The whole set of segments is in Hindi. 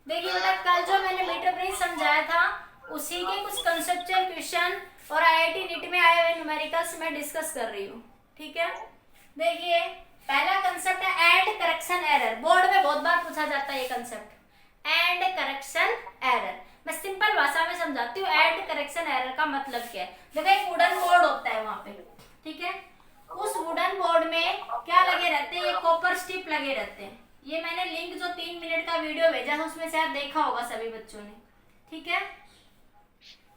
देखिए बेटा, कल जो मैंने मीटर ब्रिज समझाया था उसी के कुछ कंसेप्चुअल क्वेश्चन और आईआईटी नीट में आए हुए न्यूमेरिकल्स मैं डिस्कस कर रही हूँ। ठीक है, देखिए पहला कंसेप्ट है एंड करेक्शन एरर। बोर्ड में बहुत बार पूछा जाता है ये कंसेप्ट, एंड करेक्शन एरर। मैं सिंपल भाषा में समझाती हूँ एंड करेक्शन एरर का मतलब क्या है। देखो एक वुडन बोर्ड होता है वहां पे, ठीक है, उस वुडन बोर्ड में क्या लगे रहते हैं, ये कॉपर स्ट्रिप लगे रहते हैं। ये मैंने लिंक जो 3 मिनट का वीडियो भेजा था उसमें शायद देखा होगा सभी बच्चों ने। ठीक है,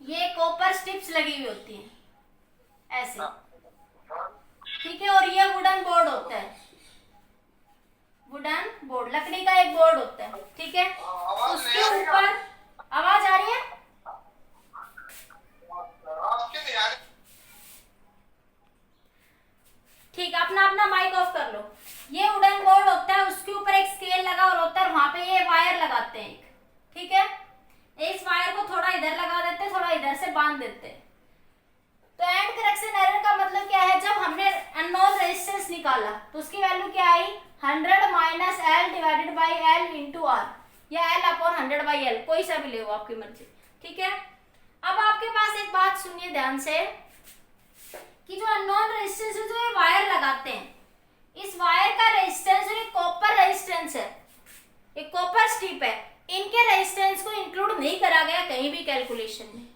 ये कॉपर स्ट्रिप्स लगी हुई होती हैं ऐसे, ठीक है, और ये वुडन बोर्ड होता है, वुडन बोर्ड लकड़ी का एक बोर्ड होता है। ठीक है, उसके ऊपर आवाज आ रही है, ठीक है, अपना अपना माइक ऑफ कर लो। ये वुडन बोर्ड होता है, उसके ऊपर एक स्केल लगा और होता है, वहां पे ये वायर लगाते हैं एक, ठीक है, इस वायर को थोड़ा इधर लगा देते हैं, थोड़ा इधर से बांध देते हैं। तो एंड करेक्शन एरर का मतलब क्या है, जब हमने अननोन रेजिस्टेंस निकाला तो उसकी वैल्यू क्या आई, 100 minus L divided by L into R, या एल अपॉन 100 बाई एल, कोई सा भी ले आपकी मर्जी। ठीक है, अब आपके पास एक बात सुनिए ध्यान से कि जो अननोन रेजिस्टेंस है, जो ये वायर लगाते हैं, इस वायर का रेजिस्टेंस ये कॉपर रेजिस्टेंस है, ये कॉपर स्ट्रिप है, इनके रेजिस्टेंस को इंक्लूड नहीं करा गया कहीं भी कैलकुलेशन में,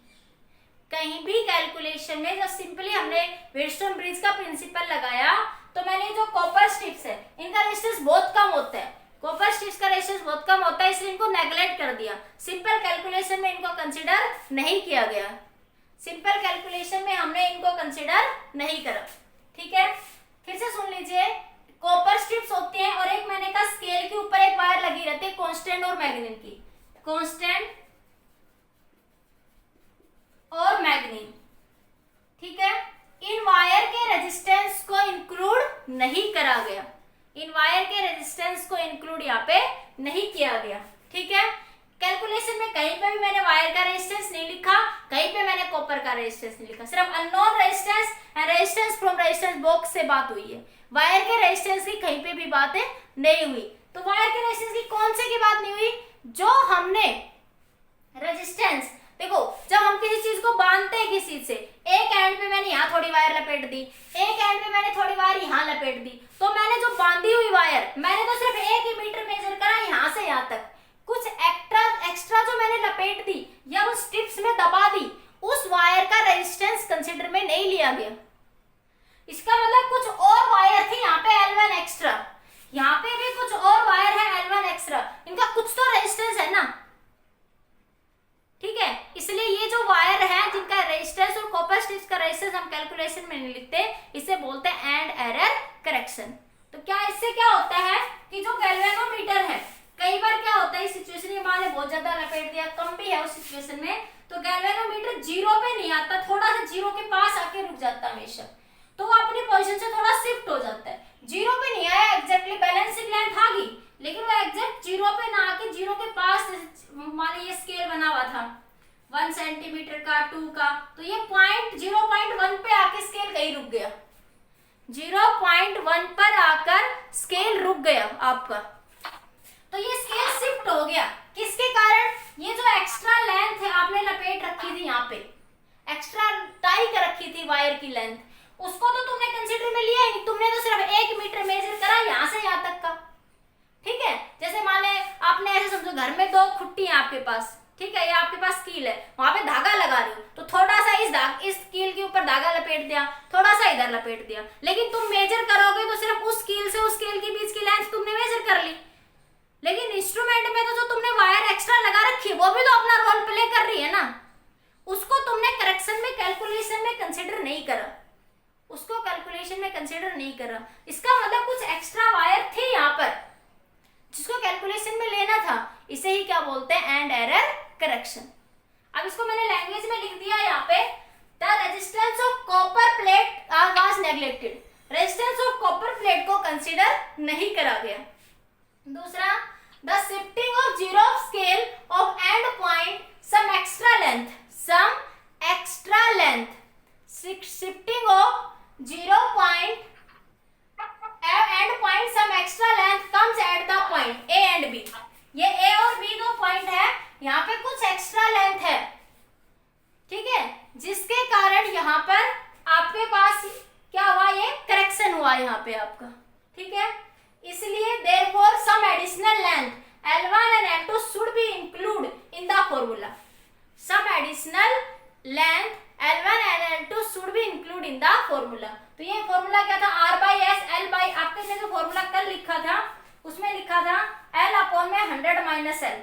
कहीं भी कैलकुलेशन में। जब सिंपली हमने व्हीटस्टोन ब्रिज का प्रिंसिपल लगाया तो मैंने जो कॉपर स्ट्रिप्स है इनका रेजिस्टेंस बहुत कम होता है, कॉपर स्ट्रिप्स का रेजिस्टेंस बहुत कम होता है, इसलिए इनको नेग्लेक्ट कर दिया, सिंपल कैलकुलेशन में इनको कंसिडर नहीं किया गया, सिंपल कैलकुलेशन में हमने इनको कंसिडर नहीं करा। ठीक है, फिर से सुन लीजिए, कॉपर स्ट्रिप्स होती हैं और एक मैंने कहा स्केल के ऊपर एक वायर लगी रहती है कांस्टेंट और मैग्नीन की, कांस्टेंट और मैग्नीन। ठीक है, इन वायर के रेजिस्टेंस को इंक्लूड नहीं करा गया, इन वायर के रेजिस्टेंस को इंक्लूड यहाँ पे नहीं किया गया। ठीक है, कैलकुलेशन में कहीं पे भी मैंने वायर का रेजिस्टेंस नहीं लिखा, कहीं पे मैंने कॉपर का रेजिस्टेंस नहीं लिखा, सिर्फ unknown resistance and resistance from resistance box से बात हुई है, वायर के रेजिस्टेंस की कहीं पे भी बात नहीं हुई। तो वायर के रेजिस्टेंस की कौन से की बात नहीं हुई, जो हमने रेजिस्टेंस, देखो जब हम किसी चीज को बांधते हैं किसी से, एक एंड पे मैंने यहाँ थोड़ी वायर लपेट दी, एक एंड पे मैंने थोड़ी वायर यहाँ लपेट दी, तो मैंने जो बांधी हुई वायर, मैंने तो सिर्फ 1 ही मीटर मेजर करा यहाँ से यहाँ तक, कुछ एक्स्ट्रा जो मैंने लपेट दी या वो स्ट्रिप्स में दबा दी, उस वायर का रेजिस्टेंस कंसिडर में नहीं लिया गया। इसका मतलब कुछ और वायर थी यहाँ पे L1 एक्स्ट्रा, यहाँ पे भी कुछ और वायर है L1 एक्स्ट्रा, इनका कुछ तो रेजिस्टेंस है ना। ठीक है, इसलिए ये जो वायर है जिनका रेजिस्टेंस और कॉपर स्ट्रिप्स का रेजिस्टेंस हम कैलकुलेशन में नहीं लिखते, इसे बोलते हैं एंड एरर करेक्शन। तो क्या इससे क्या होता है कि जो गैल्वेनोमीटर है, कई बार क्या होता है इस सिचुएशन में मान बहुत ज्यादा लपेट दिया, कम भी है उस सिचुएशन में, तो गैल्वेनोमीटर जीरो पे नहीं आता, थोड़ा सा जीरो के पास आके रुक जाता है हमेशा, तो वो अपनी पोजीशन से थोड़ा शिफ्ट हो जाता है, जीरो पे नहीं आया एग्जैक्टली, बैलेंसिंग लेंथ आ गई लेकिन वो एग्जैक्ट जीरो पे ना आके जीरो के पास, मान ये स्केल बना हुआ था 1 सेंटीमीटर का 2 का, तो ये 0.1 पे आके स्केल कहीं रुक गया, 0.1 पर आकर स्केल रुक गया आपका, तो ये स्केल शिफ्ट हो गया, किसके कारण, ये जो एक्स्ट्रा लेंथ है आपने लपेट रखी थी यहाँ पे, एक्स्ट्रा टाई कर रखी थी वायर की लेंथ, उसको तो तुमने कंसीडर में लिया ही नहीं, तुमने तो सिर्फ 1 मीटर मेजर करा यहाँ से यहाँ तक का। ठीक है, जैसे मान ले आपने ऐसे समझो घर में 2 खुट्टी है आपके पास, ठीक है, ये आपके पास कील है, वहां पे धागा लगा रही हो, तो थोड़ा सा इस कील के ऊपर धागा लपेट दिया, थोड़ा सा इधर लपेट दिया, लेकिन तुम मेजर करोगे तो सिर्फ उस कील से उस कील के बीच की लेंथ तुमने मेजर कर ली, लेकिन इंस्ट्रूमेंट में तो जो तुमने वायर एक्स्ट्रा लगा रखी है वो भी तो अपना रोल प्ले कर रही है ना, उसको तुमने करेक्शन में कैलकुलेशन में कंसिडर नहीं करा, उसको कैलकुलेशन में कंसिडर नहीं करा, इसका मतलब कुछ एक्स्ट्रा वायर थे यहाँ पर जिसको कैलकुलेशन में लेना था, इसे ही क्या बोलते हैं एंड एरर करेक्शन। अब इसको मैंने लैंग्वेज में लिख दिया यहाँ पे, the resistance of copper plate was neglected, resistance of copper plate को कंसिडर नहीं करा गया। दूसरा, the shifting of zero scale of end point some extra length, some extra length, shifting of zero point end point some extra length comes at the point A and B, ये ए और बी दो point 100 minus L,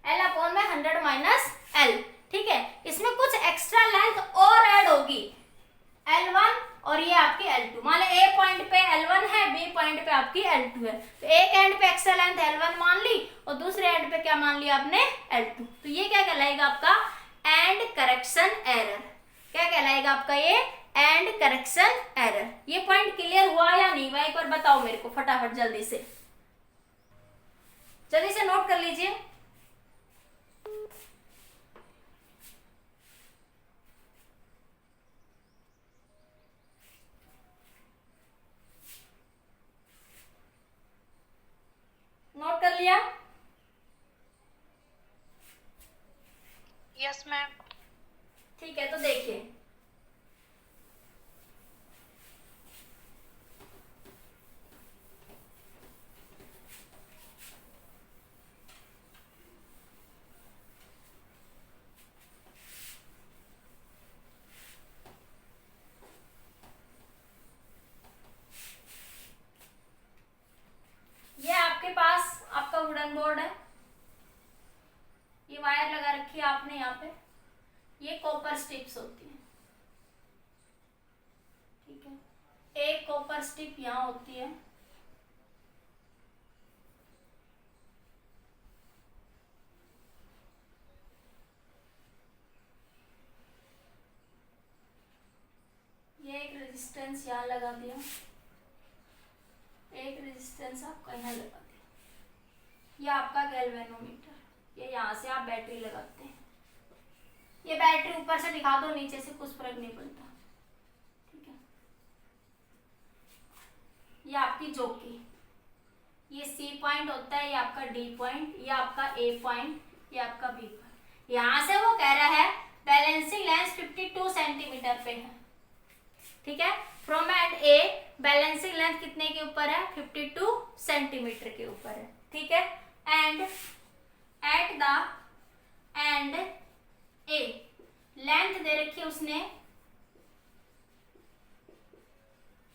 L upon में 100 माइनस एल। ठीक है, इसमें कुछ एक्स्ट्रा लेंथ और ऐड होगी, L1 और ये आपकी L2। मान लो ए पॉइंट पे L1 है, बी पॉइंट पे आपकी L2 है, तो एक एंड पे एक्स्ट्रा लेंथ L1 मान ली और दूसरे एंड पे क्या मान लिया आपने, L2। तो ये क्या कहलाएगा आपका एंड करेक्शन एरर। क्या कहलाएगा आपका ये एंड करेक्शन एरर। ये पॉइंट क्लियर हुआ या नहीं हुआ, एक बार बताओ मेरे को फटाफट, जल्दी से नोट कर लीजिए। नोट कर लिया? Yes ma'am. ठीक है, तो देखिए ये आपके पास आपका वुडन बोर्ड है, ये वायर लगा रखी है आपने यहाँ पे, ये कॉपर स्ट्रिप्स होती है। ठीक है, एक कॉपर स्ट्रिप यहाँ होती है, ये एक रेजिस्टेंस यहाँ लगा दिया, एक रेजिस्टेंस आपका यहाँ लगा दिया। ये आपका गैल्वेनोमीटर, ये यहाँ से आप बैटरी लगाते हैं। ये बैटरी ऊपर से दिखा दो, नीचे से कुछ फर्क नहीं पड़ता। ठीक है, ये आपकी जोकी, ये सी पॉइंट होता है, ये आपका डी पॉइंट, ये आपका ए पॉइंट, ये आपका बी पॉइंट। यहाँ से वो कह रहा है बैलेंसिंग लेंथ 52 सेंटीमीटर पे है। ठीक है, from and A balancing length कितने के ऊपर है, 52 सेंटीमीटर के ऊपर है। ठीक है, and at the end A length दे रखी है उसने,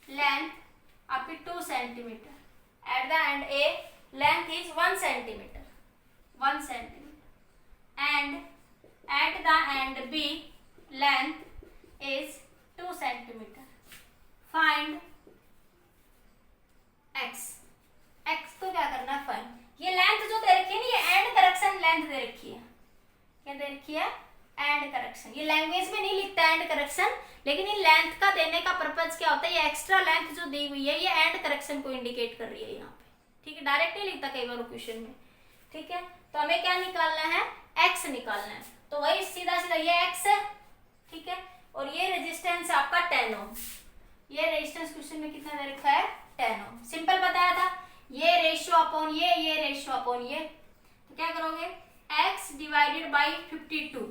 लेंथ आपकी 2 centimetre, at the end A length is 1 centimetre, 1 centimetre, and at the end B length is 2 centimetre. Find x, x को क्या करना है फाइंड। ये लेंथ जो दे रखी है ना, ये एंड करेक्शन लेंथ दे रखी है। क्या दे रखी है, एंड करेक्शन। ये लैंग्वेज में नहीं लिखता एंड करेक्शन, लेकिन ये लेंथ का देने का पर्पज क्या होता है, ये एक्स्ट्रा लेंथ जो दी हुई है ये एंड करेक्शन को इंडिकेट कर रही है यहाँ पे। ठीक है, डायरेक्ट नहीं लिखता कई बार क्वेश्चन में। ठीक है, तो हमें क्या निकालना है, x निकालना है, तो वही सीधा सीधा ये x है। ठीक है, और ये रेजिस्टेंस आपका 10 ओम, ये रेजिस्टेंस क्वेश्चन में कितना दे रखा है, 10 ओम। सिंपल बताया था, ये रेशियो अपॉन ये रेशियो अपॉन ये, तो क्या करोगे x divided by 52,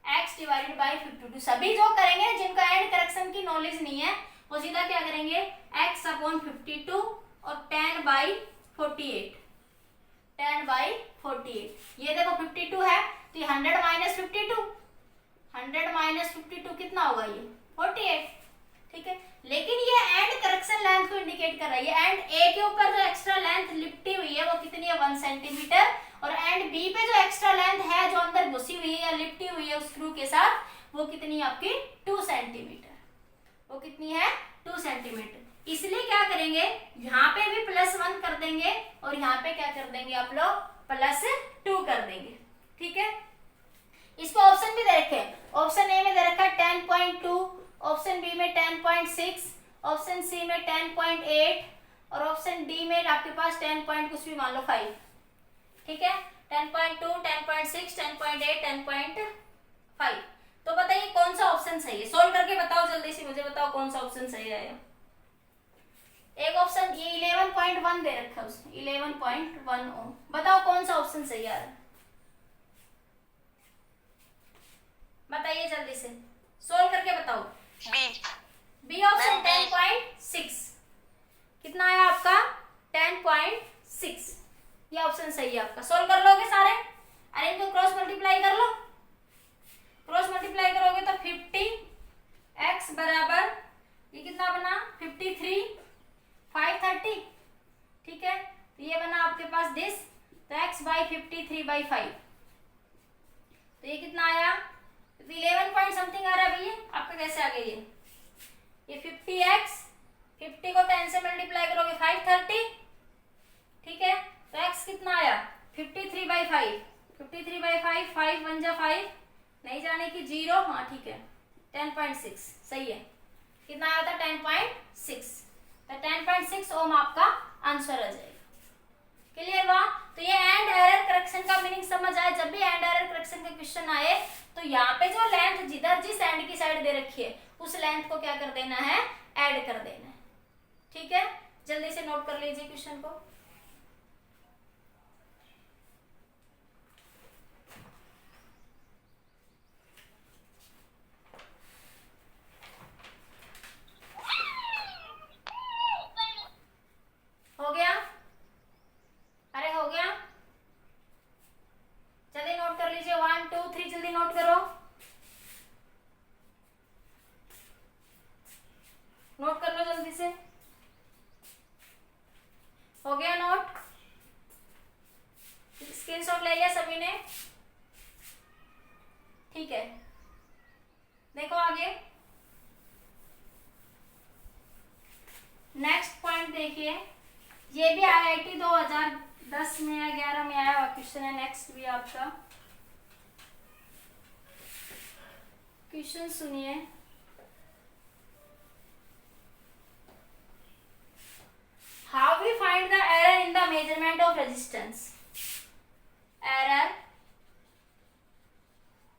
x divided by 52। सभी जो करेंगे जिनका एंड करेक्शन की नॉलेज नहीं है वो सीधा क्या करेंगे, x अपॉन 52 और 10 बाई 48, 10 बाई 48। ये देखो 52 है तो ये 100 माइनस 52, 100 माइनस 52 कितना होगा, ये 48। ठीक है, लेकिन ये एंड करेक्शन लेंथ को इंडिकेट कर रहा है। ये एंड ए के ऊपर जो एक्स्ट्रा लेंथ लिपटी हुई है वो कितनी है, 1 सेंटीमीटर, और एंड बी पे जो एक्स्ट्रा लेंथ है जो अंदर घुसी हुई है या लिपटी हुई है उस स्क्रू के साथ, वो कितनी है आपकी 2 सेंटीमीटर। वो कितनी है, 2 सेंटीमीटर। इसलिए क्या करेंगे, यहाँ पे भी +1 कर देंगे और यहाँ पे क्या कर देंगे आप लोग, +2 कर देंगे। ठीक है, इसको ऑप्शन भी दे रखे, ऑप्शन ए में दे रखा है 10.2, ऑप्शन बी में 10.6, ऑप्शन सी में 10.8 और ऑप्शन डी में आपके पास 10 पॉइंट कुछ भी मान लो 5। ठीक है, 10.2, 10.6, 10.8, 10.5। तो बताइए कौन सा ऑप्शन सही है, सोल्व करके बताओ जल्दी से, मुझे बताओ कौन सा ऑप्शन सही आएगा। एक ऑप्शन ये 11.1 दे रखा है उसने, 11.1 ओम। बताओ कौन सा ऑप्शन सही आ रहा है, बताइए जल्दी से, सोल्व करके बताओ। बी ऑप्शन 10.6 कितना आया आपका, 10.6। ये ऑप्शन सही है आपका। सोल्व कर लोगे सारे, अरे इनको क्रॉस मल्टीप्लाई कर लो, क्रॉस मल्टीप्लाई करोगे तो 50x बराबर ये कितना बना 53, 530। ठीक है, तो ये बना आपके पास दिस, तो x/53/5, तो ये कितना आया, 11 पॉइंट समथिंग आ रहा है भैया आपका। कैसे आ गया ये 50x, 50 को 10 से मल्टीप्लाई करोगे 530, ठीक है। तो x कितना आया 53/5, 53/5, 5 1 जा 5, नहीं जाने की 0, हाँ ठीक है 10.6 सही है। कितना आया था 10.6, तो 10.6 ओम आपका आंसर आ जाएगा। क्लियर हुआ। तो ये एंड एरर करेक्शन का मीनिंग समझ आया। जब भी एंड एरर करेक्शन का क्वेश्चन आए तो यहाँ पे जो लेंथ जिधर जिस एंड की साइड दे रखी है उस लेंथ को क्या कर देना है, ऐड कर देना है, ठीक है। जल्दी से नोट कर लीजिए क्वेश्चन को। हो गया, अरे हो गया, जल्दी नोट कर लीजिए 1 2 3, जल्दी नोट करो, नोट कर लो जल्दी से। हो गया नोट, स्क्रीनशॉट ले लिया सभी ने, ठीक है। देखो आगे नेक्स्ट पॉइंट देखिए, ये भी IIT 2010 में या 11 में आया हुआ क्वेश्चन है। नेक्स्ट भी आपका क्वेश्चन सुनिए। How we find the error in the measurement of resistance, error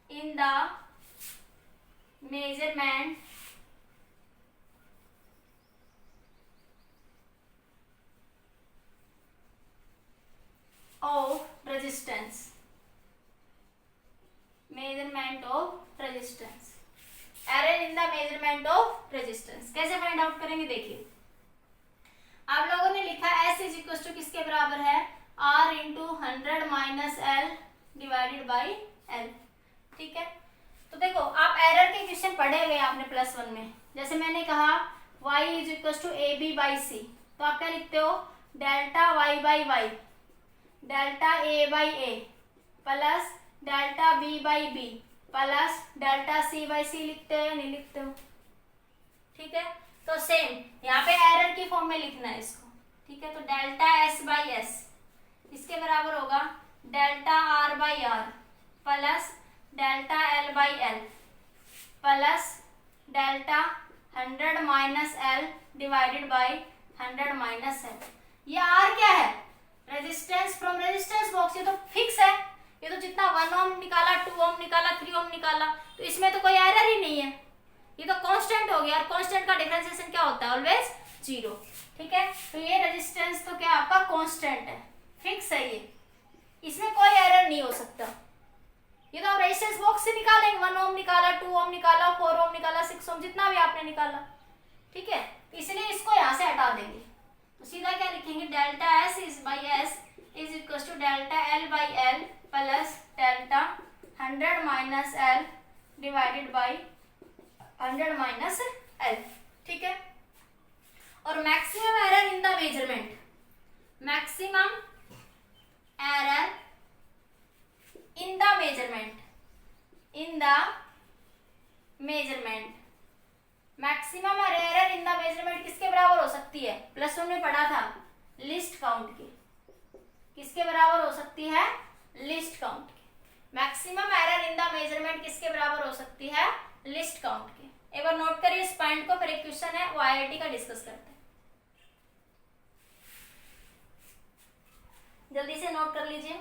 in the measurement of resistance, measurement of resistance, error in the measurement of resistance। कैसे फाइंड आउट करेंगे देखिए, आप लोगों ने लिखा S इज इक्वल टू किसके बराबर है, R into 100 minus L divided by L, ठीक है। तो देखो आप एरर के क्वेश्चन पढ़े हुए आपने +1 में, जैसे मैंने कहा Y is equal to AB by C, तो आप क्या लिखते हो, delta Y by Y, delta A by A plus delta B by B plus delta C by C लिखते हो या नहीं लिखते हो, ठीक है। तो सेम यहाँ पे एरर की फॉर्म में लिखना है इसको, ठीक है। तो डेल्टा S बाई S इसके बराबर होगा delta R by R plus delta L by L plus delta 100 minus L divided by 100 minus L। ये R क्या है, रेजिस्टेंस फ्रॉम रेजिस्टेंस बॉक्स, ये तो फिक्स है, ये तो जितना 1 ओम निकाला, 2 ओम निकाला, 3 ओम निकाला, तो इसमें तो कोई एरर ही नहीं है, ये तो कांस्टेंट हो गया। और कांस्टेंट का डिफरेंशिएशन क्या होता है, ऑलवेज 0, ठीक है। तो ये रेजिस्टेंस तो क्या आपका कांस्टेंट है, फिक्स है, ये इसमें कोई एरर नहीं हो सकता। ये तो आप रेजिस्टेंस बॉक्स से निकालेंगे, 1 ओम निकाला, 2 ओम निकाला, 4 ओम निकाला, 6 ओम, जितना भी आपने निकाला, ठीक है। इसलिए इसको यहाँ से हटा देंगे, तो सीधा क्या लिखेंगे, delta S is by S is equal to delta L by L plus delta 100 minus L divided by 100 minus L, ठीक है। और maximum error in the measurement, maximum error in the measurement, in the measurement, maximum error in the measurement किसके बराबर हो सकती है, +1 में पढ़ा था, लिस्ट काउंट की, किसके बराबर हो सकती है, लिस्ट काउंट की। Maximum error in the measurement किसके बराबर हो सकती है, लिस्ट काउंट की। एक बार नोट करिए इस पॉइंट को, फिर एक क्वेश्चन है वो IIT का डिस्कस करते हैं, जल्दी से नोट कर लीजिए।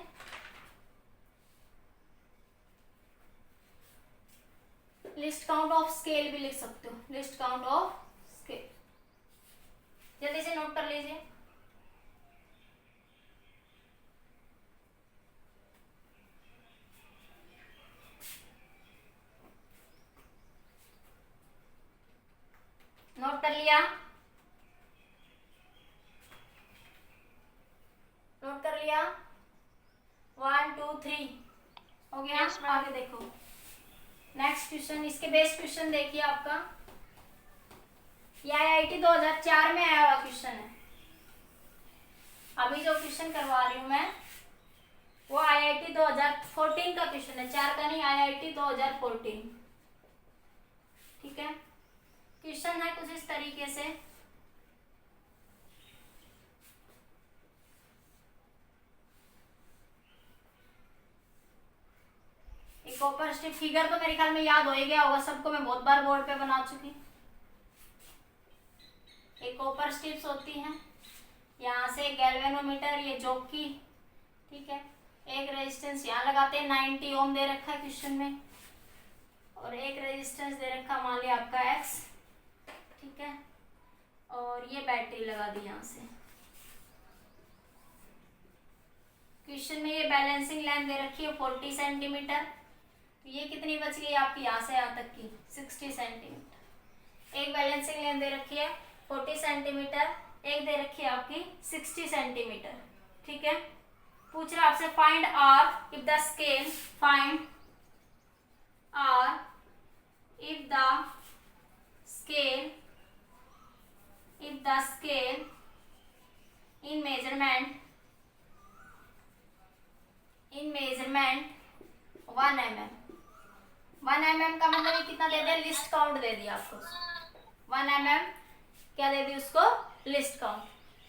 लिस्ट काउंट ऑफ स्केल भी लिख सकते हो, लिस्ट काउंट ऑफ स्केल, जल्दी से नोट कर लीजिए। नोट कर लिया, नोट कर लिया, 1 2 3 हो गया। yes, आगे देखो नेक्स्ट क्वेश्चन, इसके बेस्ट क्वेश्चन देखिए आपका, ये IIT 2004 में आया हुआ क्वेश्चन है। अभी जो क्वेश्चन करवा रही हूँ मैं वो IIT 2014 का क्वेश्चन है, 4 का नहीं, IIT 2014। ठीक है, क्वेश्चन है कुछ इस तरीके से। एक कॉपर स्ट्रिप, फिगर तो मेरे ख्याल में याद हो ही गया होगा सबको, मैं बहुत बार बोर्ड पे बना चुकी। एक कॉपर स्ट्रिप्स होती हैं, यहाँ से गैल्वेनोमीटर, ये जॉकी, ठीक है। एक रेजिस्टेंस यहाँ लगाते हैं, 90 ओम दे रखा है क्वेश्चन में, और एक रेजिस्टेंस दे रखा मान लिया आपका X, ठीक है। और ये बैटरी लगा दी यहाँ से। क्वेश्चन में ये बैलेंसिंग लेंथ दे रखी है 40 सेंटीमीटर, तो ये कितनी बच गई आपकी यहाँ से यहाँ तक की 60 सेंटीमीटर। एक बैलेंसिंग लेंथ दे रखी है 40 सेंटीमीटर, एक दे रखी है आपकी 60 सेंटीमीटर, ठीक है। पूछ रहा आपसे find R if the scale, find R if the scale in measurement 1 mm। 1 mm का मतलब कितना दे दिया, लिस्ट काउंट दे दिया आपको। 1 mm क्या दे दी उसको, लिस्ट काउंट।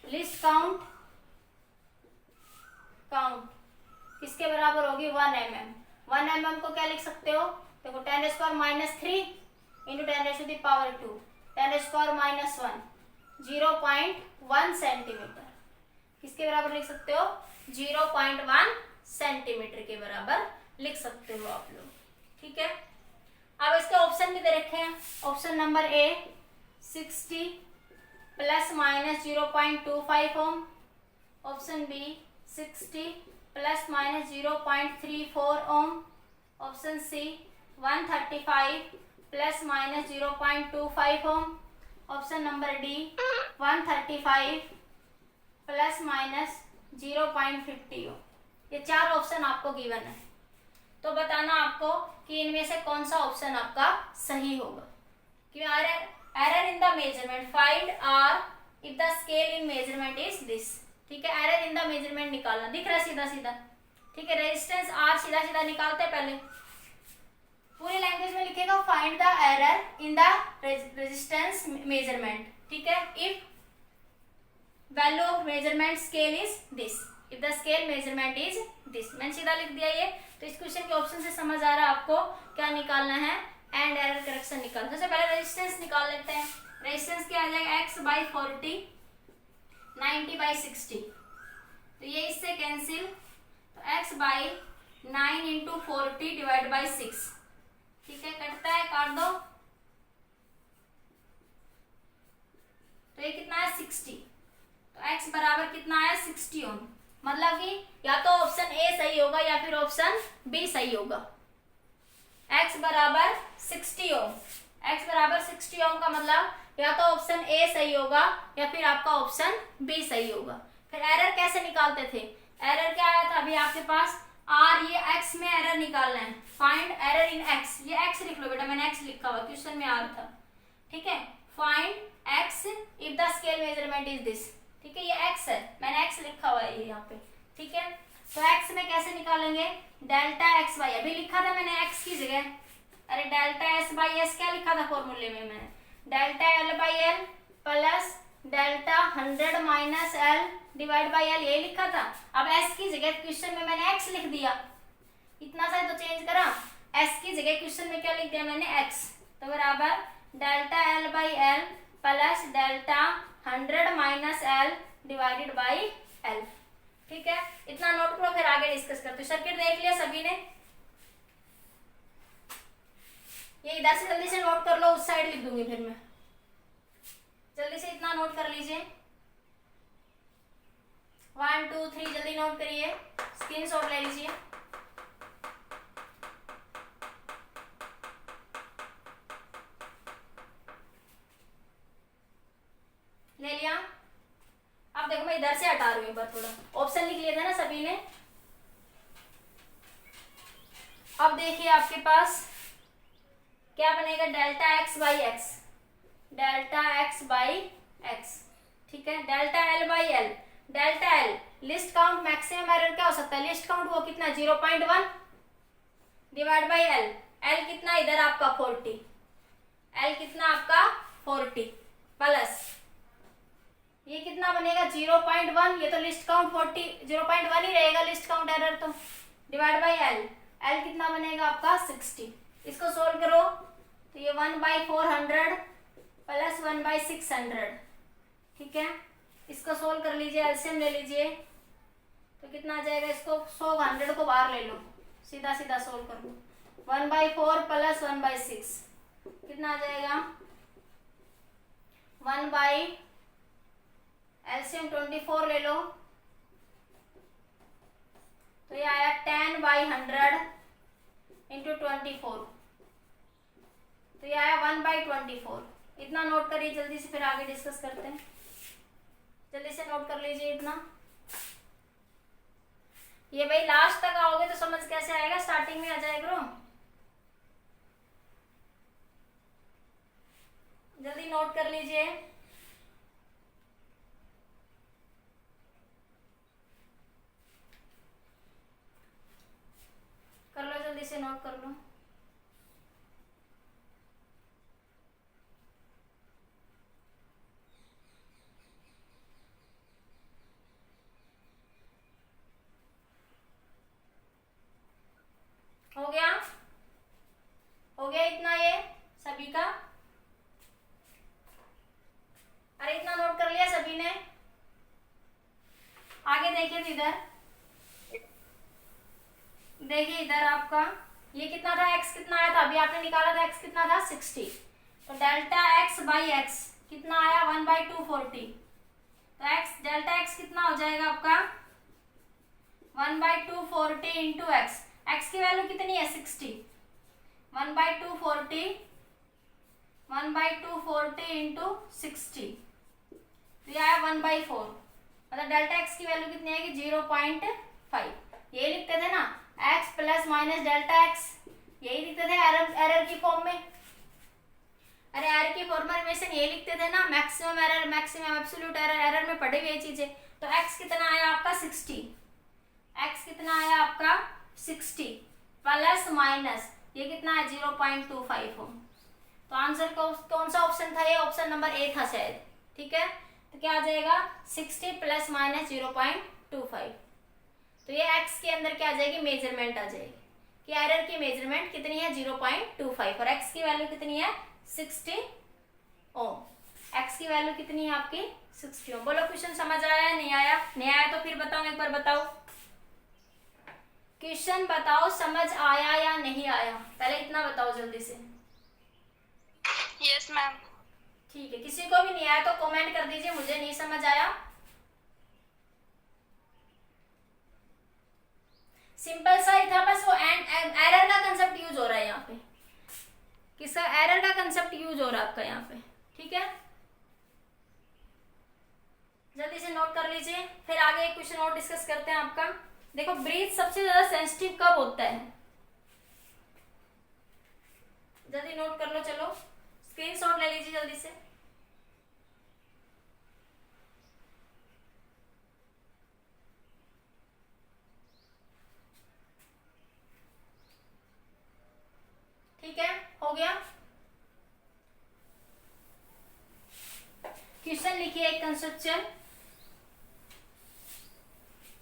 लिस्ट काउंट किसके बराबर होगी, 1 mm। 1 mm को क्या लिख सकते हो, देखो 10⁻³ इंटू 10⁻², 10⁻⁻1, 0.1 सेंटीमीटर। किसके बराबर लिख सकते हो, 0.1 सेंटीमीटर के बराबर लिख सकते हो आप लोग, ठीक है। अब इसके ऑप्शन भी दे रखे हैं। Option number A 60 ± 0.25 ohm, option B 60 ± 0.34 ohm, option C 135 ± 0.25 ohm, option number D 135 ± 0.50 ohm. ये 4 ऑप्शन आपको गिवन है, तो बताना आपको कि इनमें से कौन सा ऑप्शन आपका सही होगा। कि error in the measurement, find R if the scale in measurement is this, ठीक है। एरर इन द मेजरमेंट निकालना, दिख रहा है सीधा सीधा, ठीक है। रेजिस्टेंस R सीधा सीधा निकालते हैं पहले, पूरी लैंग्वेज में लिखेगा find the error in the resistance measurement, ठीक है। If value of measurement scale is this, if the scale measurement is this, मैंने सीधा लिख दिया ये। तो इस क्वेश्चन के ऑप्शन से समझ आ रहा है आपको क्या निकालना है, एंड एरर करेक्शन निकालना। सबसे पहले रेजिस्टेंस निकाल लेते हैं। रेजिस्टेंस क्या आ जाएगा, X/40 90/60, तो ये इससे कैंसिल, तो X/9 × 40 / 6, ठीक है। कटता है, काट दो, तो ये कितना है 60, तो X बराबर कितना है 60 ओम। मतलब कि या तो ऑप्शन A सही होगा या फिर ऑप्शन B सही होगा। X बराबर 60 ओम, X बराबर 60 ओम का मतलब या तो ऑप्शन A सही होगा या फिर आपका ऑप्शन B सही होगा। फिर एरर कैसे निकालते थे, एरर क्या आया था अभी आपके पास, R, ये X में एरर निकालना है, फाइंड एरर इन X, ये X लिख लो बेटा, मैंने X लिखा हुआ, क्वेश्चन में R था, ठीक है। Find X if the scale measurement is this, ठीक है। ये X है, मैंने X लिखा हुआ है ये यहाँ पे, ठीक है। तो X में कैसे निकालेंगे, डेल्टा XY, अभी लिखा था मैंने X की जगह, अरे डेल्टा S/S क्या लिखा था फॉर्मूले में, मैंने delta L/L plus delta 100 - L divide by L, ये लिखा था। अब S की जगह क्वेश्चन में मैंने X लिख दिया, इतना सा तो चेंज करा, S की जगह क्वेश्चन में क्या लिख दिया मैंने X, तो बराबर delta L/L plus delta 100 - L divided by L, ठीक है। इतना नोट करो, फिर आगे डिस्कस करते। सर्किट देख लिया सभी ने, ये इधर से जल्दी से नोट कर लो, उस साइड लिख दूंगी फिर मैं, जल्दी से इतना नोट कर लीजिए। 1 2 3 जल्दी नोट करिए, स्क्रीनशॉट ले लीजिए। ले लिया। अब देखो मैं इधर से हटा रही हूँ, एक बार थोड़ा ऑप्शन लिख लिया था ना सभी ने। अब देखिए आपके पास क्या बनेगा, डेल्टा X/X, डेल्टा X/X, ठीक है। Delta L/L, delta L list count maximum error क्या हो सकता है, लिस्ट काउंट वो कितना 0.1 डिवाइड बाई एल, एल कितना इधर आपका 40, एल कितना आपका 40 प्लस ये कितना बनेगा 0.1, ये तो लिस्ट काउंट 40 0.1 ही रहेगा लिस्ट काउंट एरर तो, डिवाइड बाई एल, एल कितना बनेगा आपका 60। इसको सोल्व करो तो ये 1/400 प्लस 1/600, ठीक है। इसको सोल्व कर लीजिए, एलसीएम ले लीजिए तो कितना आ जाएगा, इसको 100 को बाहर ले लो, सीधा सीधा सोल्व कर लो, 1/4 प्लस 1/6 कितना आ जाएगा 1 बाई एलसीएम 24 ले लो तो ये आया 10/100 इंटू 24 तो ये आया 1/24। इतना नोट करिए जल्दी से, फिर आगे डिस्कस करते हैं। जल्दी से नोट कर लीजिए इतना। ये भाई लास्ट तक आओगे तो समझ कैसे आएगा, स्टार्टिंग में आ जाएगा। जल्दी नोट कर लीजिए। कर लो जल्दी से, नोट कर लो। हो गया, हो गया इतना ये सभी का। अरे इतना नोट कर लिया सभी ने। आगे देखिए इधर, देखिए इधर आपका ये कितना था, x कितना आया था, अभी आपने निकाला था x कितना था 60, तो डेल्टा x बाई एक्स कितना आया 1/240, तो x डेल्टा x कितना हो जाएगा आपका 1/240 इंटू एक्स, एक्स की वैल्यू कितनी है 60, 1/240 इंटू 60 तो ये आया 1/4, मतलब डेल्टा एक्स की वैल्यू कितनी आएगी 0.5। ये लिखते थे ना x plus minus delta x, यही लिखते थे एरर की फॉर्म में। अरे एरर की फॉर्मेशन ये लिखते थे ना, maximum error, maximum absolute error, error में पढ़े हुए चीजें। तो x कितना आया आपका 60, x कितना आया आपका 60 प्लस माइनस ये कितना है 0.25 हो। तो आंसर कौन सा ऑप्शन था, ये ऑप्शन नंबर ए था शायद, ठीक है। तो क्या आ जाएगा 60 प्लस माइनस 0.25, तो ये x के अंदर क्या आ जाएगी, मेजरमेंट आ जाएगी कि एरर की मेजरमेंट कितनी है 0.25 और x की वैल्यू कितनी है 60 ओम, x की वैल्यू कितनी है आपकी 60 ओम। बोलो क्वेश्चन समझ आया, नहीं आया? नहीं आया तो फिर बताओ, एक बार बताओ क्वेश्चन, बताओ समझ आया या नहीं आया, पहले इतना बताओ जल्दी से। Yes ma'am. ठीक है, किसी को भी नहीं आया तो कमेंट कर दीजिए मुझे नहीं समझ आया। सिंपल सा ही था, बस वो एरर का कंसेप्ट यूज हो रहा है यहाँ पे, किसका एरर का कंसेप्ट यूज हो रहा है आपका यहाँ पे, ठीक है। जल्दी से नोट कर लीजिए, फिर आगे एक क्वेश्चन और डिस्कस करते हैं आपका। देखो ब्रीथ सबसे ज्यादा सेंसिटिव कब होता है, जल्दी नोट कर लो, चलो स्क्रीनशॉट ले लीजिए जल्दी से। ठीक है, हो गया। क्वेश्चन लिखिए एक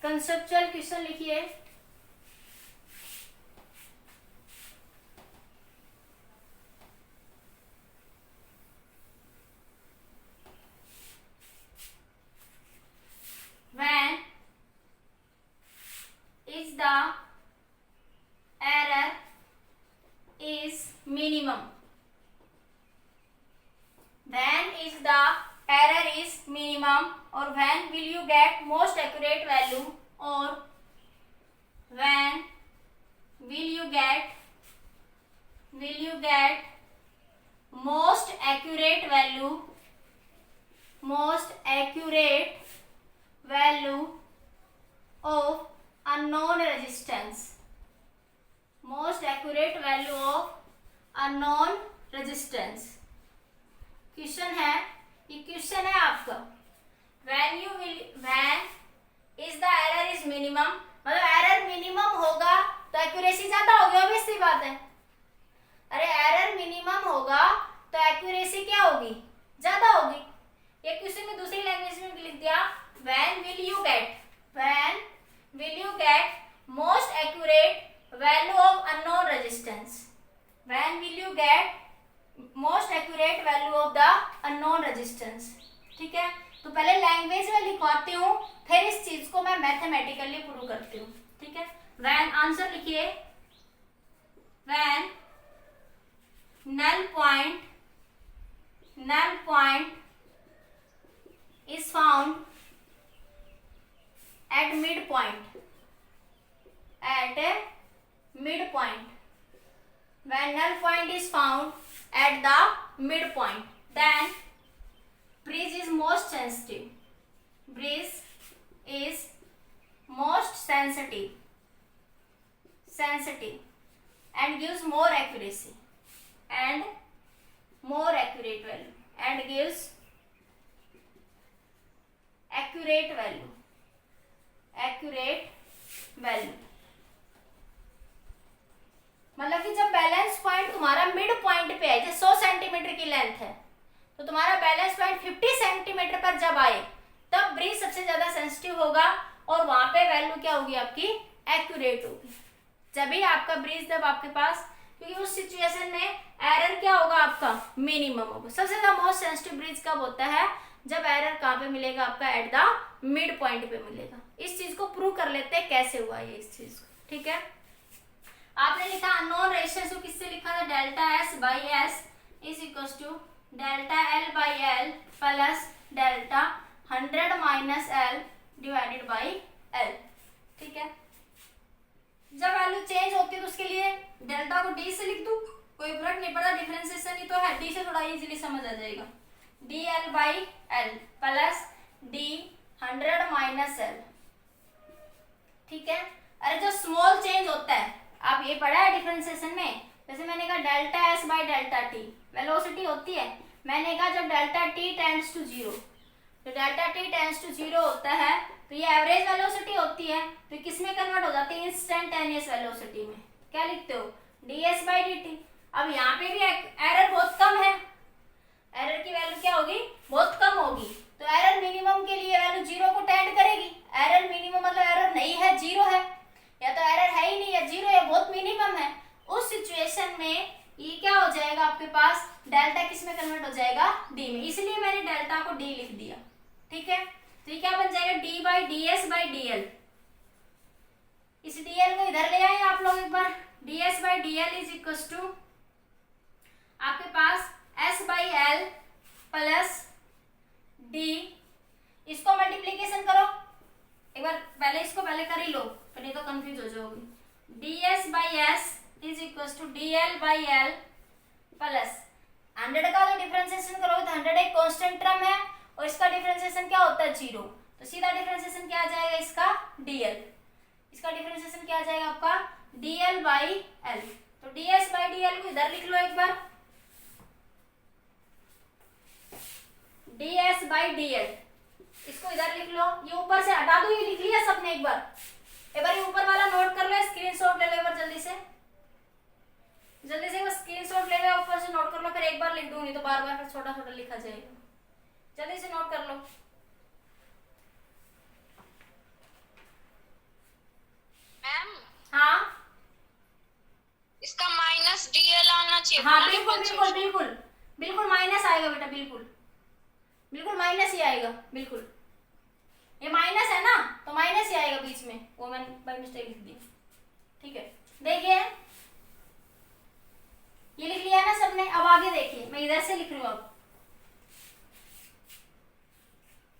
कंसेप्चुअल क्वेश्चन लिखिए। When is the error is minimum? When is the error is minimum, or when will you get most accurate value, or when will you get most accurate value of unknown resistance, most accurate value of unknown resistance। Question है, ये क्वेश्चन है आपका, when is the error is minimum, मतलब एरर मिनिमम होगा तो एक्यूरेसी ज्यादा होगी, ऑब्वियस सी बात है। अरे एरर मिनिमम होगा तो एक्यूरेसी क्या होगी, ज्यादा होगी। ये किसी में दूसरी लैंग्वेज में लिख दिया, when will you get most accurate value of unknown resistance, when will you get most accurate value of the unknown resistance. ठीक है, तो पहले लैंग्वेज में लिखवाती हूँ, फिर इस चीज को मैं मैथमेटिकली प्रूव करती हूँ। ठीक है, व्हेन आंसर लिखिए, when null point is found at midpoint, when null point is found at the midpoint, then breeze is most sensitive, and gives more accuracy and more accurate value, and gives accurate value मतलब कि जब बैलेंस पॉइंट तुम्हारा मिड पॉइंट पे है, जैसे 100 सेंटीमीटर की लेंथ है, तो तुम्हारा बैलेंस पॉइंट 50 सेंटीमीटर पर जब आए तब ब्रीज सबसे ज्यादा सेंसिटिव होगा और वहां पे वैल्यू क्या होगी आपकी, एक्यूरेट होगी। जब भी आपका ब्रीज जब आपके पास, क्योंकि उस सिचुएशन में एरर क्या होगा आपका, मिनिमम होगा। सबसे ज्यादा मोस्ट सेंसिटिव ब्रीज कब होता है, जब एरर कहाँ पे मिलेगा आपका, एट द मिड पॉइंट पे मिलेगा। इस चीज को प्रूव कर लेते हैं कैसे हुआ ये इस चीज को। ठीक है, आपने लिखा अननोन रेजिस्टेंस को किससे लिखा था, delta S by S is equal to delta L by L plus delta 100 minus L divided by L. ठीक है, जब वैल्यू चेंज होती है तो उसके लिए डेल्टा को डी से लिख दूं, कोई फर्क नहीं पड़ता, डिफरेंशिएशन ही तो है, डी से थोड़ा इजीली समझ आ जाएगा। D L by L plus D 100 minus L. ठीक है, अरे जो स्मॉल चेंज होता है, आप ये पढ़ा है डिफरेंशिएशन में, जैसे मैंने कहा delta S by delta T velocity होती है, मैंने कहा जब delta T tends to zero, तो delta T tends to zero होता है तो ये एवरेज वेलोसिटी होती है, तो किस में कन्वर्ट हो जाती है, इंस्टेंटेनियस वेलोसिटी में। क्या लिखते हो, D S by D T. अब यहाँ पे भी एरर बहुत कम है, एरर की वैल्यू क्या होगी, बहुत कम होगी, तो एरर मिनिमम के लिए वैल्यू जीरो को टेंड करेगी। एरर मिनिमम मतलब एरर नहीं है, जीरो है, या तो एरर है ही नहीं या जीरो या बहुत मिनिमम है। उस सिचुएशन में ये क्या हो जाएगा आपके पास, डेल्टा किस में कन्वर्ट हो जाएगा, डी में, इसलिए मैंने डेल्टा को डी लिख दिया। ठीक है, तो ये क्या बन जाएगा, D by D S by D L. इस डी एल को इधर ले आए आप लोग एक बार, D S by D L is equal to आपके पास S by L plus D, इसको मल्टीप्लीकेशन करो एक बार, पहले इसको पहले कर ही लो, फिर नहीं तो कंफ्यूज हो जाओगे। D S by S is equal to D L by L plus 100 का जो डिफरेंशिएशन करोगे तो 100 एक कांस्टेंट टर्म है और इसका डिफरेंशिएशन क्या होता है, जीरो, तो सीधा डिफरेंशिएशन क्या आ जाएगा इसका, डीएल। इसका डिफरेंशिएशन क्या आ जाएगा आपका, डीएल बाई एल। तो डीएस बाई डीएल को इधर लिख लो एक बार, डीएस बाई डीएल, इसको इधर लिख लो, ये ऊपर से हटा दो, ये लिख लिया सबने एक बार ये ऊपर वाला नोट कर लो, स्क्रीनशॉट ले लो एक बार जल्दी से स्क्रीनशॉट ले लो, ऊपर से नोट कर लो, फिर एक बार लिख दूंगी तो बार बार फिर छोटा छोटा लिखा जाएगा, जल्दी से नोट कर लो। मैम, हाँ इसका माइनस डीएल आना चाहिए। हाँ बिल्कुल बिल्कुल बिल्कुल बिल्कुल माइनस आएगा बेटा, बिल्कुल बिल्कुल माइनस ही आएगा, बिल्कुल ये माइनस है ना तो माइनस ही आएगा बीच में, वो मैंने बाय मिस्टेक लिख दी। ठीक है, देखिए ये लिख लिया ना सबने, अब आगे देखिए मैं इधर से लिख रही हूँ,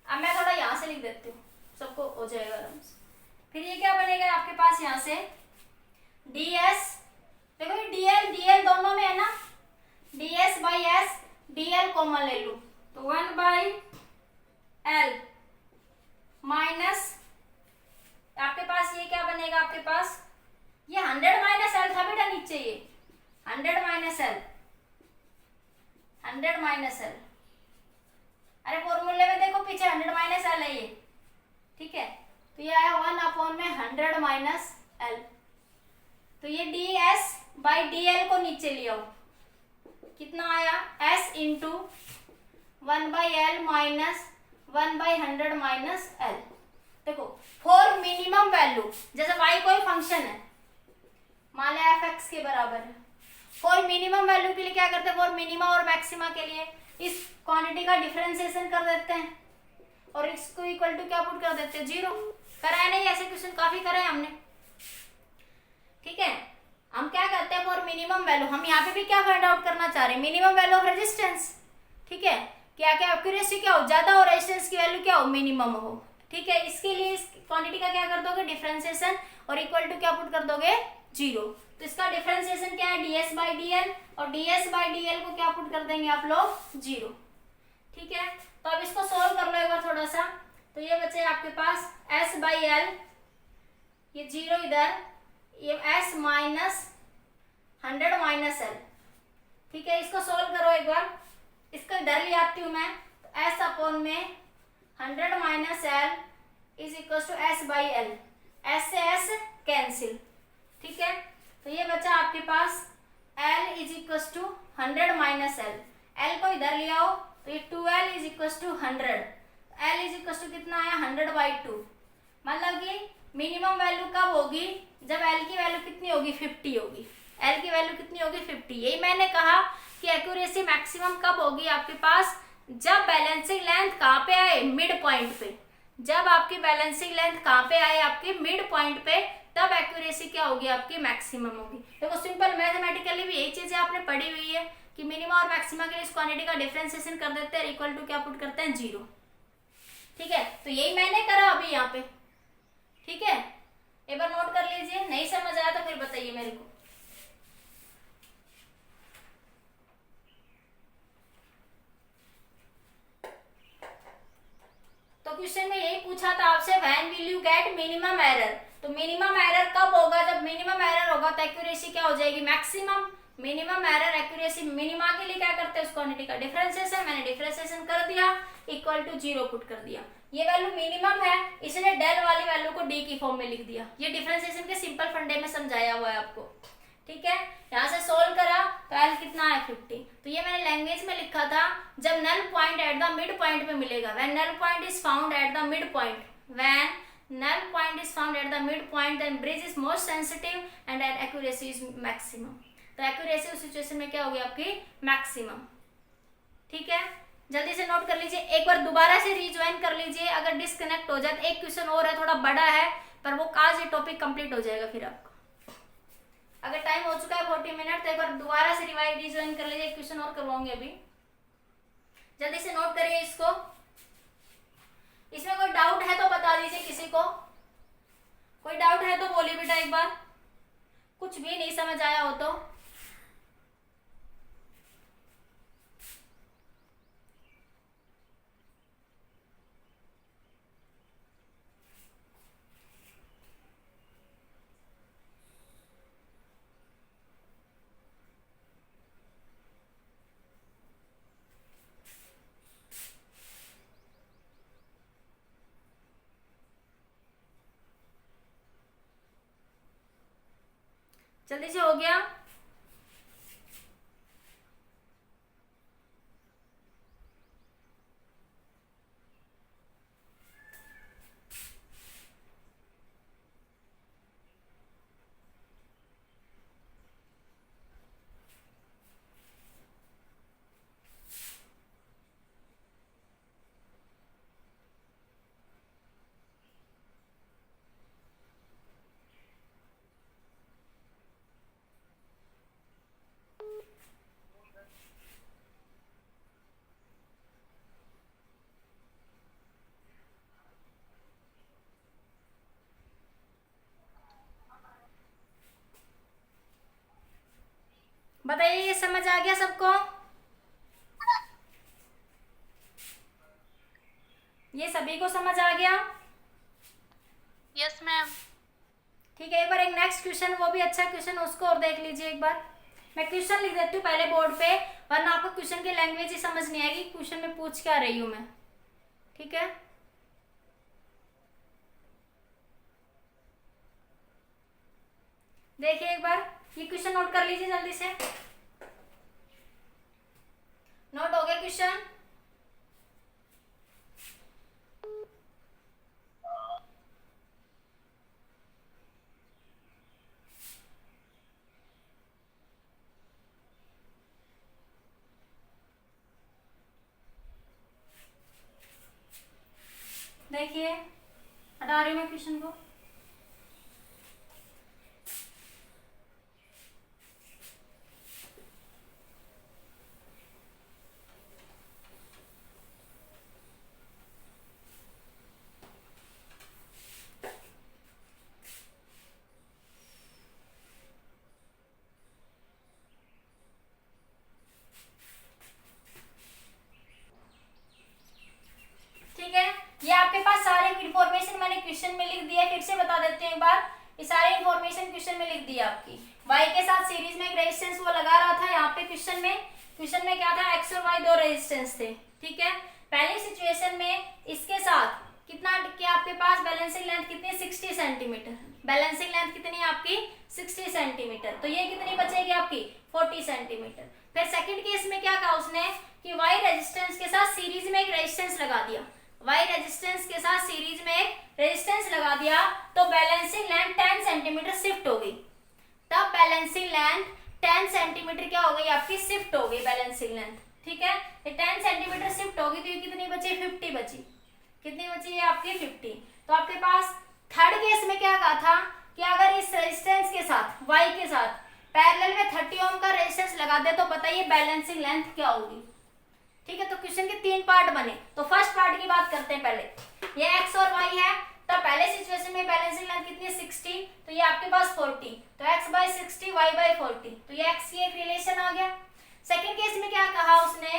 अब मैं थोड़ा यहाँ से लिख देती हूँ, सबको हो जाएगा आराम से। फिर ये क्या बनेगा आपके पास, यहाँ से ds, देखो ये dl dl दोनों में है ना, ds by S, dl common ले लूँ तो 1 बाई एल माइनस आपके पास ये क्या बनेगा आपके पास, ये 100 माइनस एल था बेटा नीचे, ये 100 माइनस एल, 100 माइनस एल, अरे फॉर्मूले में देखो पीछे 100 माइनस एल है ये। ठीक है, तो ये आया 1/100 माइनस एल। तो ये ds/dl को नीचे ले आओ, कितना आया s into 1/l minus 1/100 minus L. देखो फॉर मिनिमम वैल्यू, जैसे y कोई फंक्शन है, मान लिया f(x) के बराबर है, फॉर मिनिमम वैल्यू के लिए क्या करते हैं, फॉर मिनिमा और मैक्सिमा के लिए इस क्वांटिटी का डिफरेंशिएशन कर देते हैं और इसको इक्वल टू क्या पुट कर देते हैं, 0। कराया नहीं, ऐसे क्वेश्चन काफी करे हमने, ठीक है। हम क्या करते हैं, फॉर मिनिमम वैल्यू, हम यहाँ पे भी क्या फाइंड आउट करना चाह रहे हैं, मिनिमम वैल्यू ऑफ रेजिस्टेंस, ठीक है। क्या क्या एक्यूरेसी क्या हो, ज्यादा हो, रेजिस्टेंस की वैल्यू क्या हो, मिनिमम हो, ठीक है। इसके लिए इस क्वांटिटी का क्या कर दोगे, डिफरेंशिएशन, और इक्वल टू क्या पुट कर दोगे, 0। तो इसका डिफरेंशिएशन क्या है, ds/dl, और ds/dl को क्या पुट कर देंगे आप लोग, 0, ठीक है। तो अब इसको सोल्व कर लो एक बार थोड़ा सा। तो ये बचे आपके पास s/l, ये 0 इधर, ये s माइनस 100 माइनस l, ठीक है। इसको सोल्व करो एक बार, इसको इधर ले आती हूँ मैं। तो s अपॉन में 100 minus l is equal to s/l, s से s कैंसिल, ठीक है। तो ये बचा आपके पास l is equal to 100 minus l, l को इधर ले आओ, तो ये 2l is equal to 100, l is equal to कितना आया, 100/2। मतलब कि मिनिमम वैल्यू कब होगी, जब l की वैल्यू कितनी होगी, 50 होगी। l की वैल्यू कितनी होगी, 50। यही मैंने कहा कि एक्यूरेसी मैक्सिमम कब होगी आपके पास, जब बैलेंसिंग लेंथ कहाँ पे आए, मिड पॉइंट पे। जब आपकी बैलेंसिंग लेंथ कहाँ पे आए, आपके मिड पॉइंट पे, तब एक्यूरेसी क्या होगी, आपकी मैक्सिमम होगी। देखो सिंपल मैथमेटिकली भी यही चीजें आपने पढ़ी हुई है कि मिनिमा और मैक्सिमा के लिए इस क्वांटिटी का डिफरेंशिएशन कर देते हैं, इक्वल टू क्या पुट करते हैं, 0, ठीक है। तो यही मैंने करा अभी यहाँ पे, ठीक है। एक बार नोट कर लीजिए, नहीं समझ आया तो फिर बताइए मेरे को। तो क्वेश्चन में यही पूछा था आपसे, when will you get minimum error. तो मिनिमम एरर कब होगा, जब मिनिमम एरर होगा तो एक्यूरेसी क्या हो जाएगी, maximum. Minimum error accuracy minima के लिए क्या करते हैं, उस क्वांटिटी का डिफरेंशिएशन, मैंने डिफरेंशिएशन कर दिया, इक्वल टू 0 पुट कर दिया। ये वैल्यू मिनिमम है, इसलिए डेल वाली वैल्यू को डी की फॉर्म में लिख दिया। ये डिफरेंशिएशन के सिंपल फंडे में समझाया हुआ है आपको, ठीक है। यहाँ से सोल्व करा तो एल कितना है, 50। तो ये मैंने लैंग्वेज में लिखा था, जब null point at the mid point पे मिलेगा, when null point is found at the mid point, when null point is found at the midpoint, then bridge is most sensitive and at accuracy is maximum। तो accuracy उस सिचुएशन में क्या होगी आपकी, मैक्सिमम, ठीक है। जल्दी से नोट कर लीजिए, एक बार दोबारा से रिज्वाइन कर लीजिए, अगर डिस्कनेक्ट हो जाए। एक क्वेश्चन और है, थोड़ा बड़ा है, पर वो आज ये टॉपिक कंप्लीट हो जाएगा फिर आपको। अगर टाइम हो चुका है 40 मिनट, तो एक बार दोबारा से रिज्वाइन कर लीजिए। एक क्वेश्चन और करवाऊंगी अभी, जल्दी से नोट करिए इसको। इसमें कोई डाउट है तो बता दीजिए, किसी को कोई डाउट है तो बोलिए बेटा एक बार, कुछ भी नहीं समझ आया हो तो। जल्दी से हो गया। बताइए, ये समझ आ गया सबको? ये सभी को समझ आ गया? Yes ma'am. ठीक है, एक बार एक नेक्स्ट क्वेश्चन, वो भी अच्छा क्वेश्चन, उसको और देख लीजिए एक बार। मैं क्वेश्चन लिख देती हूँ पहले बोर्ड पे, वरना आपको क्वेश्चन की लैंग्वेज ही समझ नहीं आएगी, क्वेश्चन में पूछ क्या रही हूँ मैं, ठीक है। देखिए एक बार ये क्वेश्चन नोट कर लीजिए जल्दी से। नोट हो गया क्वेश्चन? देखिए हटा रही हूँ मैं क्वेश्चन को। ठीक है, ये आपके पास सारे इंफॉर्मेशन मैंने क्वेश्चन में लिख दिया। फिर से बता देते हैं एक बार, ये सारे इंफॉर्मेशन क्वेश्चन में लिख दिया आपकी। y के साथ सीरीज में एक रेजिस्टेंस वो लगा रहा था यहाँ पे क्वेश्चन में क्या था, x और y दो रेजिस्टेंस थे। ठीक है, पहली सिचुएशन में इसके साथ कितना क्या आपके पास बैलेंसिंग लेंथ कितनी, 60 सेंटीमीटर। बैलेंसिंग लेंथ कितनी है आपकी, 60 सेंटीमीटर। तो ये कितनी बचेगी आपकी, 40 सेंटीमीटर। फिर सेकंड केस में क्या कहा उसने कि y रेजिस्टेंस के साथ सीरीज में एक रेजिस्टेंस लगा दिया। y रेजिस्टेंस के साथ सीरीज में एक रेजिस्टेंस लगा दिया तो बैलेंसिंग लेंथ 10 सेंटीमीटर शिफ्ट हो गई। तब बैलेंसिंग लेंथ 10 सेंटीमीटर क्या हो गई आपकी, शिफ्ट हो गई बैलेंसिंग लेंथ। ठीक है, ये 10 सेंटीमीटर शिफ्ट होगी तो ये कितनी बची, 50 बची। कितनी बची है आपकी, 50। तो आपके पास थर्ड केस में क्या कहा था कि अगर इस रेजिस्टेंस के साथ y के साथ पैरेलल में 30 ओम का रेजिस्टेंस लगा दे तो बताइए बैलेंसिंग लेंथ क्या होगी। ठीक है, तो क्वेश्चन के 3 पार्ट बने। तो फर्स्ट पार्ट की बात करते हैं पहले। ये x और y है, तो पहले सिचुएशन में बैलेंसिंग लेंथ कितनी है, 60। तो ये आपके पास 40, तो x by 60 y by 40, तो ये x की एक रिलेशन आ गया। सेकंड केस में क्या कहा उसने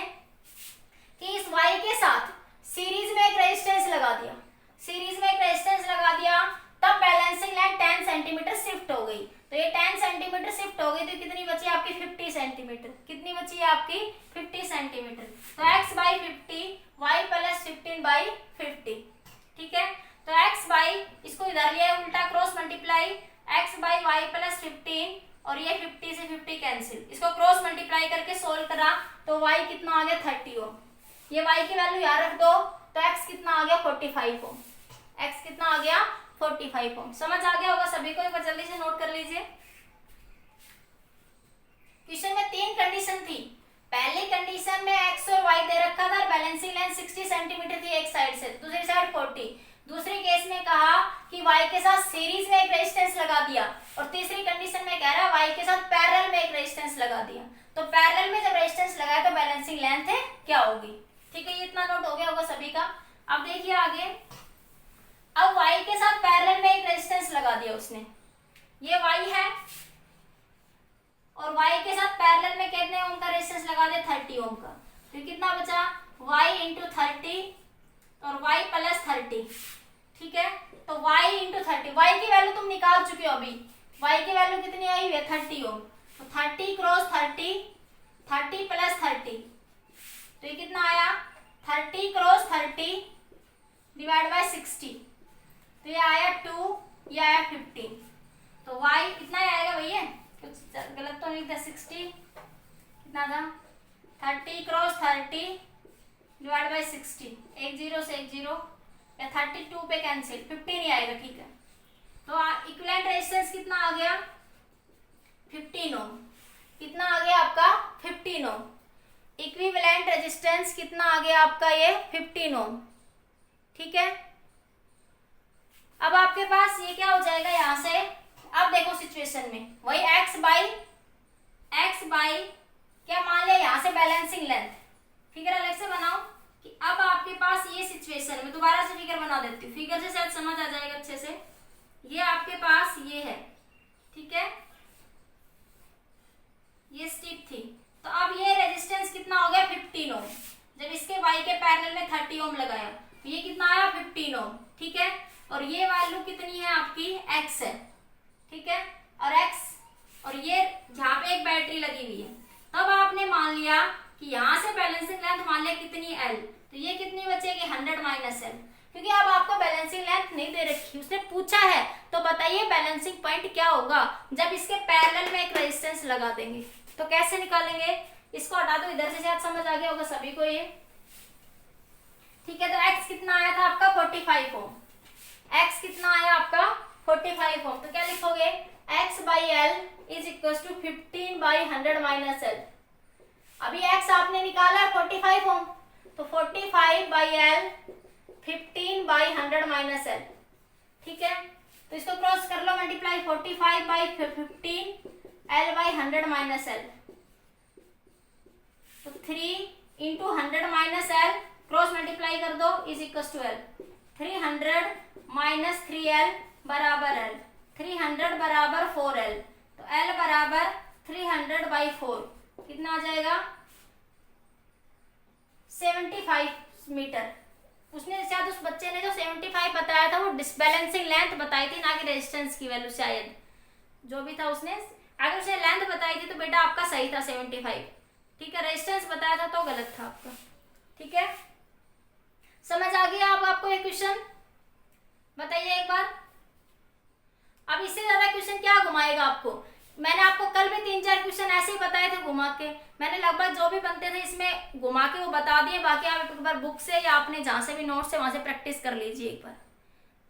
कि इस y के साथ सीरीज में एक रेजिस्टेंस लगा दिया। सीरीज में एक रेजिस्टेंस लगा दिया तब बैलेंसिंग लेंथ 10 सेंटीमीटर शिफ्ट हो गई। तो ये 10 सेंटीमीटर शिफ्ट हो गई तो कितनी बची आपकी, 50 सेंटीमीटर। कितनी बची है आपकी, 50 सेंटीमीटर। तो x by 50 y plus 15 by 50। ठीक है, तो x by, इसको इधर लिया उल्टा cross multiply, x by y plus 15 और ये 50 से 50 कैंसिल। इसको क्रॉस मल्टीप्लाई करके सोल्व करा तो y कितना आ गया, 30 ओम। ये y की वैल्यू यहाँ रख दो तो x कितना आ गया, 45 ओम। x कितना आ गया, 45 ओम। समझ आ गया होगा सभी को, एक बार जल्दी से नोट कर लीजिए। क्वेश्चन में 3 कंडीशन थी। पहली कंडीशन में x और y दे रखा था, बैलेंसिंग लेंथ 60 सेंटीमीटर थी एक साइड से, दूसरी साइड 40। दूसरी केस में कहा कि y के साथ सीरीज में एक रेजिस्टेंस लगा दिया और तीसरी कंडीशन में कह रहा है y के साथ पैरेलल में एक रेजिस्टेंस लगा दिया। तो पैरेलल में जब रेजिस्टेंस लगाया तो बैलेंसिंग लेंथ है क्या होगी। ठीक है, ये इतना नोट हो गया होगा सभी का। अब देखिए आगे, अब y के साथ पैरेलल में एक रेजिस्टेंस लगा दिया उसने। ये y है और y के साथ पैरेलल में कितने ओम का रेजिस्टेंस लगा दिया, 30 ओम का। तो कितना बचा, y into 30 और y plus 30। ठीक है, तो y into 30, y की वैल्यू तुम निकाल चुके हो अभी। y की वैल्यू कितनी आई हुई है, 30 ओम। तो 30 क्रॉस 30, 30 प्लस 30, तो ये कितना आया, 30 क्रॉस 30 डिवाइड बाय 60, तो ये आया 2, ये आया 15। तो y इतना ही आएगा भैया, कुछ गलत तो नहीं था। 60 कितना था, 30 क्रॉस 30 डिवाइड बाय 60, एक जीरो से एक जीरो, या 32 पे कैंसिल, 15 ही आएगा। ठीक है, तो इक्विवेलेंट रेजिस्टेंस कितना आ गया, 15 ओम। कितना आ गया आपका, 15 ओम। इक्विवेलेंट रेजिस्टेंस कितना आ गया आपका, ये 15 ओम। ठीक है, अब आपके पास ये क्या हो जाएगा यहां से। अब देखो सिचुएशन में वही x बाई क्या मान लिया यहां से, बैलेंसिंग लेंथ। फिगर अलग से बनाओ कि अब आपके पास ये सिचुएशन में, दोबारा से फिगर बना देती हूँ, फिगर से शायद समझ आ जाएगा अच्छे से। ये आपके पास ये है, ठीक है, ये स्टिप थी। तो अब ये रेजिस्टेंस कितना हो गया, 15 ओम। जब इसके y के पैरेलल में 30 ओम लगाया तो ये कितना आया, 15 ओम। ठीक है, और ये वैल्यू कितनी है आपकी, x है। ठीक है, और x और ये यहाँ पे एक बैटरी लगी हुई है। तब आपने मान लिया कि यहाँ से बैलेंसिंग लेंथ मान लिया कितनी, L। तो ये कितनी बचेगी, 100 माइनस L। क्योंकि अब आपको बैलेंसिंग लेंथ नहीं दे रखी, उसने पूछा है तो बताइए बैलेंसिंग पॉइंट क्या होगा जब इसके पैरेलल में एक रेजिस्टेंस लगा देंगे। तो कैसे निकालेंगे, इसको हटा दो, इधर से शायद समझ आ गया होगा सभी को ये। ठीक है, तो x कितना आया था आपका 45 ओम, x कितना आया आपका 45 ओम। तो क्या लिखोगे, x by L is equal to 15 by 100 minus L. अभी x आपने निकाला है 45 ओम, तो 45 by L 15 by 100 minus L. ठीक है, तो इसको क्रॉस कर लो, multiply 45 by 15 L by 100 minus L, तो 3 into 100 minus L cross multiply कर दो is equal to L. 300 minus 3l बराबर एल, 300 बराबर 4l, तो l बराबर 300 बाई 4 कितना आ जाएगा 75 मीटर। उसने शायद उस बच्चे ने जो 75 बताया था वो डिसबैलेंसिंग लेंथ बताई थी, ना कि रेजिस्टेंस की वैल्यू। शायद जो भी था उसने, अगर उसने लेंथ बताई थी तो बेटा आपका सही था 75। ठीक है, रेजिस्टेंस बताया था तो गलत था आपका। ठीक है, समझ आ गया अब आपको ये क्वेश्चन, बताइए एक बार। अब इससे ज्यादा क्वेश्चन क्या घुमाएगा आपको, मैंने आपको कल भी 3-4 क्वेश्चन ऐसे ही बताए थे घुमा के, मैंने लगभग जो भी बनते थे इसमें घुमा के वो बता दिए। बाकी आप एक बार बुक से या आपने जहां से भी नोट से वहां से प्रैक्टिस कर लीजिए एक बार।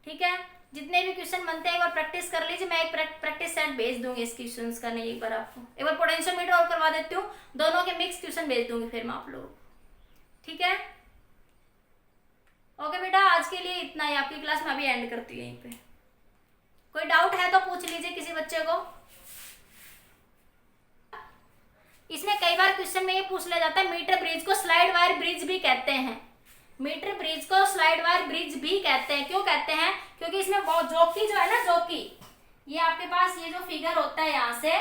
ठीक है, जितने भी क्वेश्चन बनते हैं एक बार प्रैक्टिस कर लीजिए। मैं एक प्रैक्टिस सेट भेज दूंगी इस क्वेश्चन का, नहीं एक बार आपको एक बार पोटेंशियोमीटर और करवा देती हूँ, दोनों के मिक्स क्वेश्चन भेज दूंगी फिर मैं आप लोगों को। ठीक है, ओके बेटा, आज के लिए इतना ही, आपकी क्लास में अभी एंड करती हूँ यहीं पे। कोई डाउट है तो पूछ लीजिए किसी बच्चे को। इसमें कई बार क्वेश्चन में ये पूछ लिया जाता है, मीटर ब्रिज को स्लाइड वायर ब्रिज भी कहते हैं। मीटर ब्रिज को स्लाइड वायर ब्रिज भी कहते हैं, क्यों कहते हैं, क्योंकि इसमें जॉकी जो है ना, जॉकी, ये आपके पास ये जो फिगर होता है यहाँ से,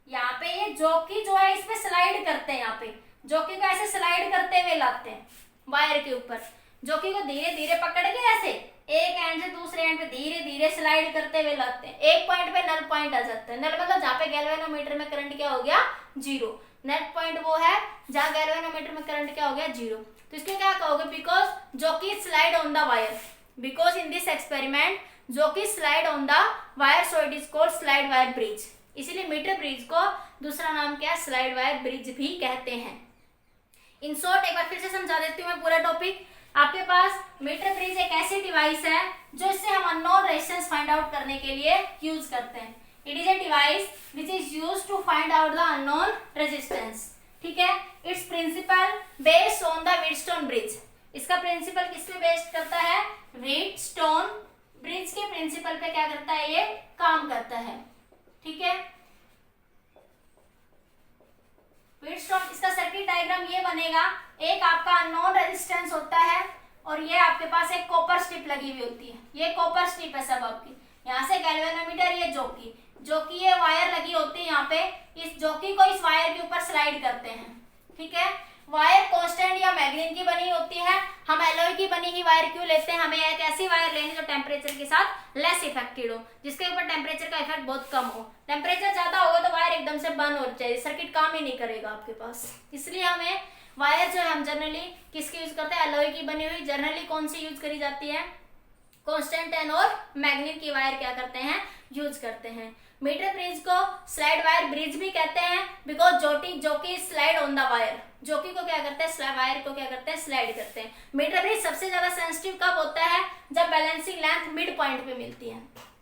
यहाँ पे ये जॉकी जो है इसमें स्लाइड करते हैं, यहाँ पे जॉकी को ऐसे स्लाइड करते हुए लाते हैं वायर के ऊपर। जॉकी को धीरे धीरे पकड़ के ऐसे एक एंड से दूसरे एंड पे धीरे धीरे स्लाइड करते हुए लाते हैं। एक पॉइंट पे नल पॉइंट आ जाता है, नल मतलब जहाँ पे गैल्वेनोमीटर में करंट क्या हो गया, जीरो। नेट पॉइंट वो है जहाँ गैल्वेनोमीटर में करंट क्या हो गया, जीरो। तो इसको क्या कहोगे, because jockey slide on the wire, because in this experiment jockey slide on the wire, so it is called slide wire bridge. इसीलिए मीटर ब्रिज को दूसरा नाम क्या है, स्लाइड वायर ब्रिज भी कहते हैं। इन शॉर्ट एक बार फिर से समझा देती हूँ मैं पूरा टॉपिक। आपके पास मीटर ब्रिज एक ऐसी डिवाइस है जो इससे हम अननोन रेजिस्टेंस फाइंड आउट करने के लिए यूज करते हैं। It is a device which is used to find out the unknown resistance. ठीक है, it's principle based on the Wheatstone bridge. इसका प्रिंसिपल किस पे बेस्ड करता है, व्हीटस्टोन ब्रिज के प्रिंसिपल पे क्या करता है, ये काम करता है। ठीक है, व्हीटस्टोन, इसका सर्किट डायग्राम ये बनेगा, एक आपका अननोन रेजिस्टेंस होता है और ये आपके पास एक कॉपर स्ट्रिप लगी हुई होती है। ये कॉपर स्ट्रिप है सब आपकी, यहाँ से गैल्वेनोमीटर, ये जॉकी ये वायर लगी होती है यहाँ पे। इस जॉकी को इस वायर के ऊपर स्लाइड करते हैं। ठीक है, वायर कांस्टेंट या मैग्नीन की बनी होती है। हम एलॉय की बनी ही वायर क्यों लेते हैं, हमें एक ऐसी वायर लेनी जो टेम्परेचर के साथ लेस इफेक्टेड हो, जिसके ऊपर टेम्परेचर का इफेक्ट बहुत कम हो। टेम्परेचर ज्यादा होगा तो वायर एकदम से बंद हो जाएगी, सर्किट काम ही नहीं करेगा आपके पास। इसलिए हमें वायर जो है हम जनरली किसकी यूज करते हैं, एलॉय की बनी हुई। जनरली कौन सी यूज करी जाती है, कांस्टेंट एन और मैग्नीट की वायर क्या करते हैं, यूज करते हैं। मीटर ब्रिज को स्लाइड वायर ब्रिज भी कहते हैं, because jockey slide on the wire. Jockey को क्या करते हैं, वायर को क्या करते हैं, स्लाइड करते हैं। मीटर ब्रिज सबसे ज्यादा सेंसिटिव कब होता है, जब बैलेंसिंग लेंथ मिड पॉइंट पे मिलती है।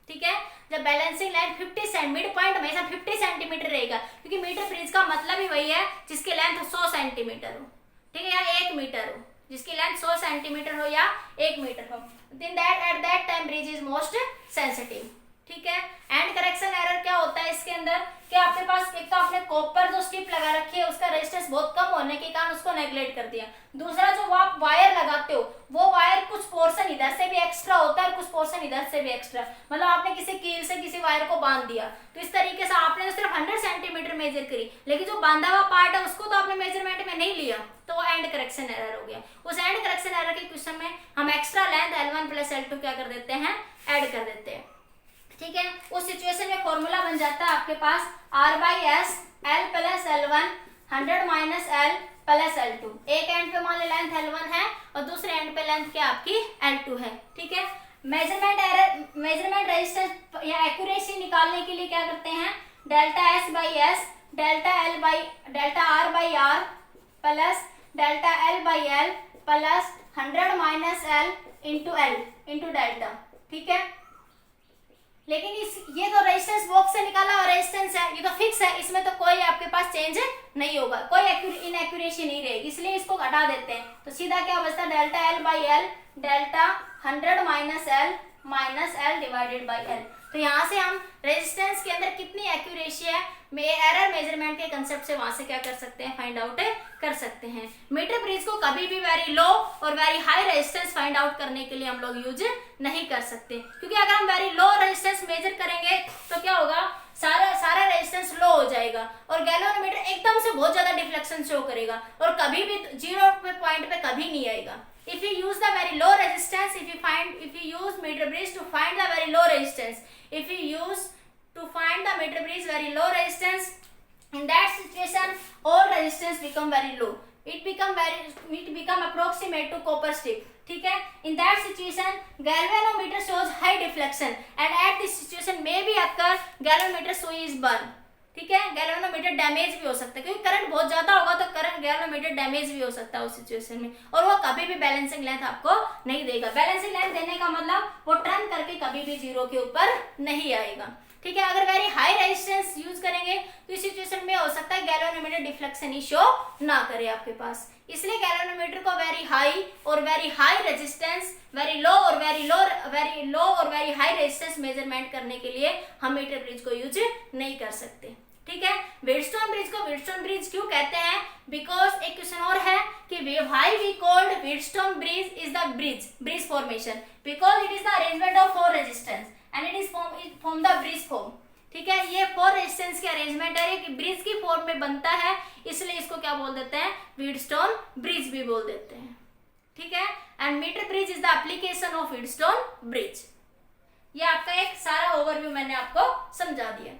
ठीक है, जब balancing length 50 cent, mid point हमेशा 50 सेंटीमीटर रहेगा, क्योंकि मीटर ब्रिज का मतलब ही वही है जिसकी लेंथ 100 सेंटीमीटर हो। ठीक है, या 1 मीटर हो, जिसकी लेंथ 100 सेंटीमीटर हो या 1 मीटर हो, then at that time bridge is most sensitive। ठीक है, एंड करेक्शन एरर क्या होता है इसके अंदर, कि आपके पास एक तो आपने कॉपर जो स्ट्रिप लगा रखी है उसका रेजिस्टेंस बहुत कम होने के कारण उसको नेग्लेक्ट कर दिया। दूसरा जो आप वायर लगाते हो वो वायर कुछ पोर्शन इधर से भी एक्स्ट्रा होता है और कुछ पोर्शन इधर से भी एक्स्ट्रा, मतलब आपने किसी कील से किसी वायर को बांध दिया, तो इस तरीके से आपने तो सिर्फ 100 सेंटीमीटर मेजर करी, लेकिन जो बांधा हुआ पार्ट है उसको तो आपने मेजरमेंट में नहीं लिया, तो वो एंड करेक्शन एरर हो गया। उस एंड करेक्शन एरर के क्वेश्चन में हम एक्स्ट्रा लेंथ L1 + L2 क्या कर देते हैं, ऐड कर देते हैं। ठीक है, उस सिचुएशन में फॉर्मूला बन जाता है आपके पास R/S L + L1 100 - L plus L2। एक एंड पे मान लो लेंथ L1 है और दूसरे एंड पे लेंथ क्या आपकी L2 है, ठीक है। मेजरमेंट एरर, मेजरमेंट रेजिस्टेंस या एक्यूरेसी निकालने के लिए क्या करते हैं, delta S by S, delta R by R plus delta L by L plus 100 minus L into delta, ठीक है। लेकिन ये तो रेजिस्टेंस बॉक्स से निकाला और रेजिस्टेंस है, ये तो फिक्स है, इसमें तो कोई आपके पास चेंज नहीं होगा, कोई इनएक्यूरेसी नहीं रहेगी, इसलिए इसको हटा देते हैं। तो सीधा क्या बचता है, delta L by L delta 100 minus L divided by L। तो यहाँ से हम रेजिस्टेंस के अंदर कितनी एक्यूरेसी है एरर मेजरमेंट के कंसेप्ट से वहां से क्या कर सकते हैं, फाइंड आउट कर सकते हैं। मीटर ब्रिज को कभी भी वेरी लो और very high resistance find out करने के लिए हम लोग यूज नहीं कर सकते, क्योंकि अगर हम वेरी लो रेजिस्टेंस मेजर करेंगे तो क्या होगा, सारा रेजिस्टेंस लो हो जाएगा और गैल्वेनोमीटर एकदम से बहुत ज्यादा डिफ्लेक्शन शो करेगा और कभी भी जीरो पॉइंट पे कभी नहीं आएगा। If you use the very low resistance, if you use meter bridge to find the very low resistance, if you use to find the meter bridge very low resistance, in that situation all resistance become very low. It become approximate to copper strip. ठीक है, in that situation galvanometer shows high deflection and at this situation may be occur galvanometer switch is burn. ठीक है, गैल्वेनोमीटर डैमेज भी हो सकता है, क्योंकि करंट बहुत ज्यादा होगा तो करंट गैल्वेनोमीटर डैमेज भी हो सकता है उस सिचुएशन में, और वो कभी भी बैलेंसिंग लेंथ आपको नहीं देगा। बैलेंसिंग लेंथ देने का मतलब वो टर्न करके कभी भी जीरो के ऊपर नहीं आएगा, ठीक है। अगर वेरी हाई रेजिस्टेंस यूज करेंगे तो इस सिचुएशन में हो सकता है गैल्वेनोमीटर डिफ्लेक्शन ही शो ना करे आपके पास, इसलिए गैल्वेनोमीटर को वेरी हाई और very high resistance, very low और वेरी हाई रेजिस्टेंस मेजरमेंट करने के लिए हम मीटर ब्रिज को यूज नहीं कर सकते, ठीक है। व्हीटस्टोन ब्रिज को व्हीटस्टोन ब्रिज क्यों कहते हैं, बिकॉज एक क्वेश्चन और है कि why we called Wheatstone bridge is the bridge formation, because it is the arrangement of 4 resistance and it is from the bridge form, ठीक है। ये 4 रेजिस्टेंस के अरेंजमेंट है, ये ब्रिज की फॉर्म में बनता है, इसलिए इसको क्या बोल देते हैं, व्हीटस्टोन ब्रिज भी बोल देते हैं, ठीक है। And metre bridge is the application of Wheatstone bridge. ये आपका एक सारा ओवरव्यू मैंने आपको समझा दिया,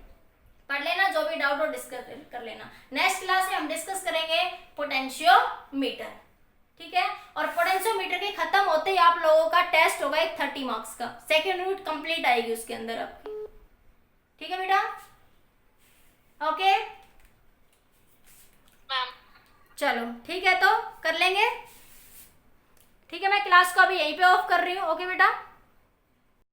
पढ़ लेना, जो भी डाउट हो डिस्कस कर लेना। नेक्स्ट क्लास में हम डिस्कस करेंगे पोटेंशियोमीटर, ठीक है। और पोटेंशियोमीटर के खत्म होते ही आप लोगों का टेस्ट होगा एक 30 मार्क्स का, सेकेंड यूनिट कंप्लीट आएगी उसके अंदर आपकी, ठीक है बेटा, ओके मैम। चलो ठीक है, तो कर लेंगे, ठीक है। मैं क्लास को अभी यहीं पे ऑफ कर रही हूँ, ओके बेटा।